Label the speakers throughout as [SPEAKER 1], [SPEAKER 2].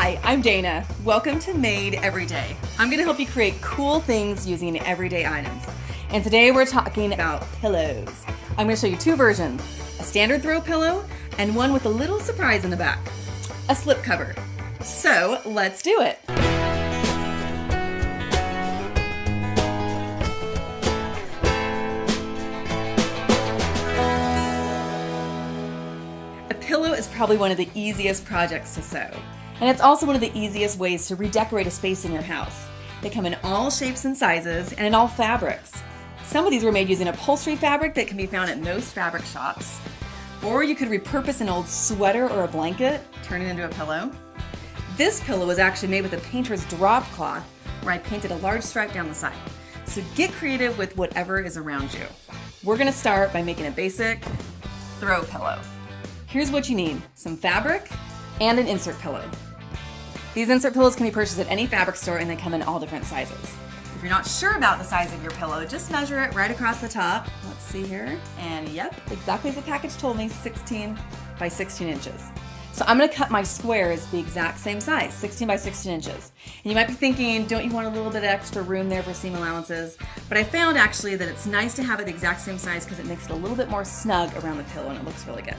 [SPEAKER 1] Hi, I'm Dana. Welcome to Made Every Day. I'm going to help you create cool things using everyday items. And today we're talking about pillows. I'm going to show you two versions, a standard throw pillow and one with a little surprise in the back, a slip cover. So let's do it. A pillow is probably one of the easiest projects to sew. And it's also one of the easiest ways to redecorate a space in your house. They come in all shapes and sizes and in all fabrics. Some of these were made using upholstery fabric that can be found at most fabric shops. Or you could repurpose an old sweater or a blanket, turn it into a pillow. This pillow was actually made with a painter's drop cloth where I painted a large stripe down the side. So get creative with whatever is around you. We're gonna start by making a basic throw pillow. Here's what you need: some fabric and an insert pillow. These insert pillows can be purchased at any fabric store and they come in all different sizes. If you're not sure about the size of your pillow, just measure it right across the top. Let's see here. And yep, exactly as the package told me, 16 by 16 inches. So I'm gonna cut my squares the exact same size, 16 by 16 inches. And you might be thinking, don't you want a little bit of extra room there for seam allowances? But I found actually that it's nice to have it the exact same size because it makes it a little bit more snug around the pillow and it looks really good.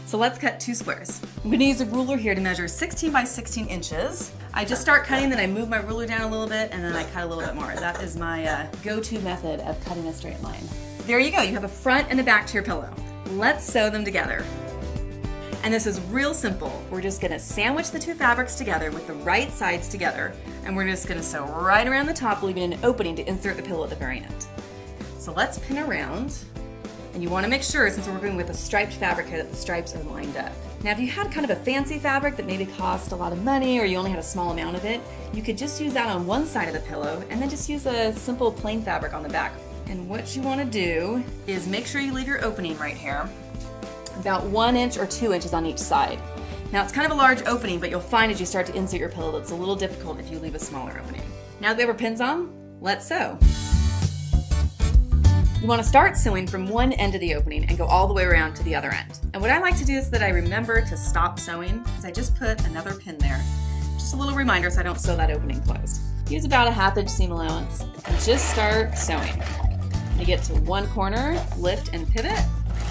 [SPEAKER 1] So let's cut two squares. I'm gonna use a ruler here to measure 16 by 16 inches. I just start cutting, then I move my ruler down a little bit, and then I cut a little bit more. That is my go-to method of cutting a straight line. There you go, you have a front and a back to your pillow. Let's sew them together. And this is real simple. We're just gonna sandwich the two fabrics together with the right sides together, and we're just gonna sew right around the top, leaving an opening to insert the pillow at the very end. So let's pin around. And you want to make sure, since we're working with a striped fabric here, that the stripes are lined up. Now, if you had kind of a fancy fabric that maybe cost a lot of money or you only had a small amount of it, you could just use that on one side of the pillow and then just use a simple plain fabric on the back. And what you want to do is make sure you leave your opening right here, about 1 inch or 2 inches on each side. Now, it's kind of a large opening, but you'll find as you start to insert your pillow that it's a little difficult if you leave a smaller opening. Now that we have our pins on, let's sew. You want to start sewing from one end of the opening and go all the way around to the other end. And what I like to do is that I remember to stop sewing, is I just put another pin there. Just a little reminder so I don't sew that opening closed. Use about a 1/2 inch seam allowance and just start sewing. You get to one corner, lift and pivot,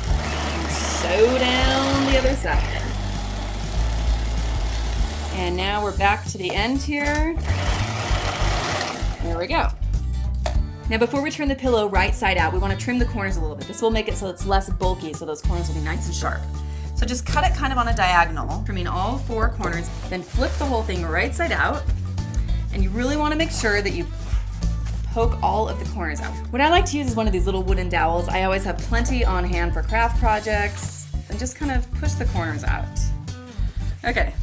[SPEAKER 1] and sew down the other side. And now we're back to the end here. There we go. Now before we turn the pillow right side out, we want to trim the corners a little bit. This will make it so it's less bulky, so those corners will be nice and sharp. So just cut it kind of on a diagonal, trimming all 4 corners, then flip the whole thing right side out. And you really want to make sure that you poke all of the corners out. What I like to use is one of these little wooden dowels. I always have plenty on hand for craft projects, and just kind of push the corners out. Okay,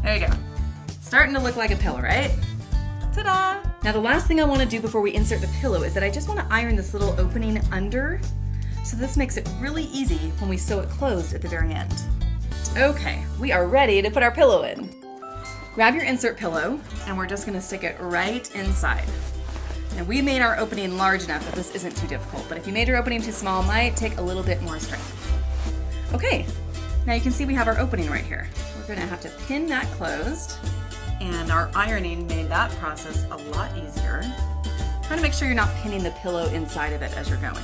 [SPEAKER 1] there you go. Starting to look like a pillow, right? Ta-da! Now the last thing I want to do before we insert the pillow is that I just want to iron this little opening under, so this makes it really easy when we sew it closed at the very end. Okay, we are ready to put our pillow in. Grab your insert pillow and we're just going to stick it right inside. Now we made our opening large enough that this isn't too difficult, but if you made your opening too small, it might take a little bit more strength. Okay, now you can see we have our opening right here. We're going to have to pin that closed. And our ironing made that process a lot easier. Try to make sure you're not pinning the pillow inside of it as you're going.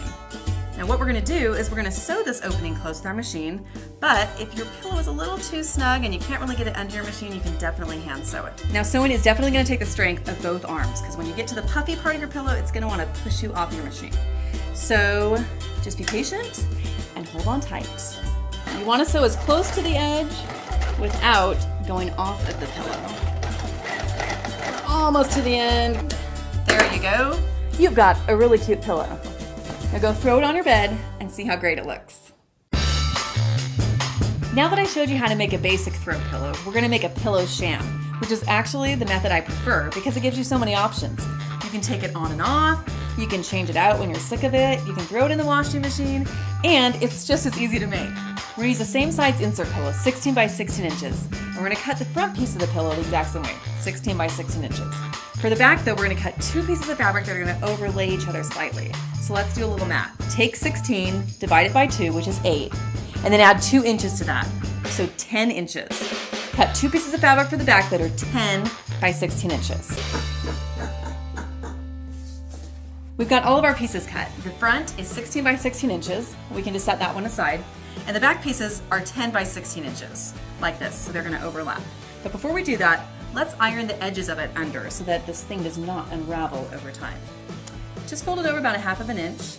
[SPEAKER 1] Now what we're gonna do is we're gonna sew this opening closed with our machine, but if your pillow is a little too snug and you can't really get it under your machine, you can definitely hand sew it. Now sewing is definitely gonna take the strength of both arms, because when you get to the puffy part of your pillow, it's gonna wanna push you off your machine. So just be patient and hold on tight. You wanna sew as close to the edge without going off of the pillow. Almost to the end. There you go. You've got a really cute pillow. Now go throw it on your bed and see how great it looks. Now that I showed you how to make a basic throw pillow, we're gonna make a pillow sham, which is actually the method I prefer because it gives you so many options. You can take it on and off, you can change it out when you're sick of it, you can throw it in the washing machine, and it's just as easy to make. We're gonna use the same size insert pillow, 16 by 16 inches. And we're gonna cut the front piece of the pillow the exact same way, 16 by 16 inches. For the back though, we're gonna cut 2 pieces of fabric that are gonna overlay each other slightly. So let's do a little math. Take 16, divide it by 2, which is 8, and then add 2 inches to that, so 10 inches. Cut 2 pieces of fabric for the back that are 10 by 16 inches. We've got all of our pieces cut. The front is 16 by 16 inches. We can just set that one aside. And the back pieces are 10 by 16 inches, like this, so they're gonna overlap. But before we do that, let's iron the edges of it under so that this thing does not unravel over time. Just fold it over about 1/2 inch,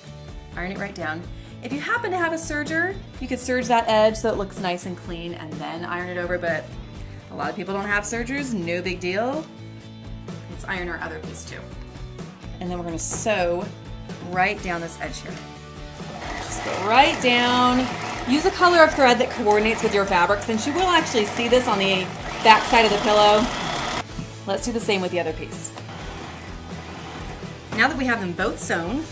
[SPEAKER 1] iron it right down. If you happen to have a serger, you could serge that edge so it looks nice and clean and then iron it over, but a lot of people don't have sergers, no big deal. Let's iron our other piece too. And then we're gonna sew right down this edge here. Just go right down. Use a color of thread that coordinates with your fabric, since you will actually see this on the back side of the pillow. Let's do the same with the other piece. Now that we have them both sewn,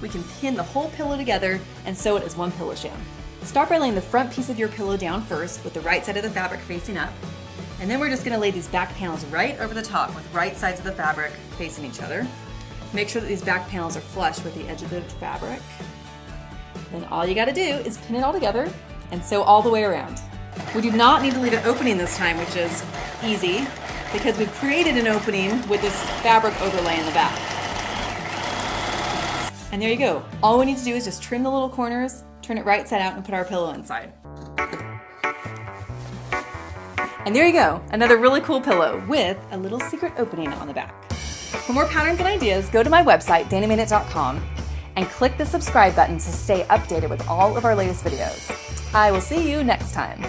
[SPEAKER 1] we can pin the whole pillow together and sew it as one pillow sham. Start by laying the front piece of your pillow down first with the right side of the fabric facing up. And then we're just gonna lay these back panels right over the top with right sides of the fabric facing each other. Make sure that these back panels are flush with the edge of the fabric. Then all you gotta do is pin it all together and sew all the way around. We do not need to leave an opening this time, which is easy, because we've created an opening with this fabric overlay in the back. And there you go. All we need to do is just trim the little corners, turn it right side out, and put our pillow inside. And there you go, another really cool pillow with a little secret opening on the back. For more patterns and ideas, go to my website, danaminute.com, and click the subscribe button to stay updated with all of our latest videos. I will see you next time.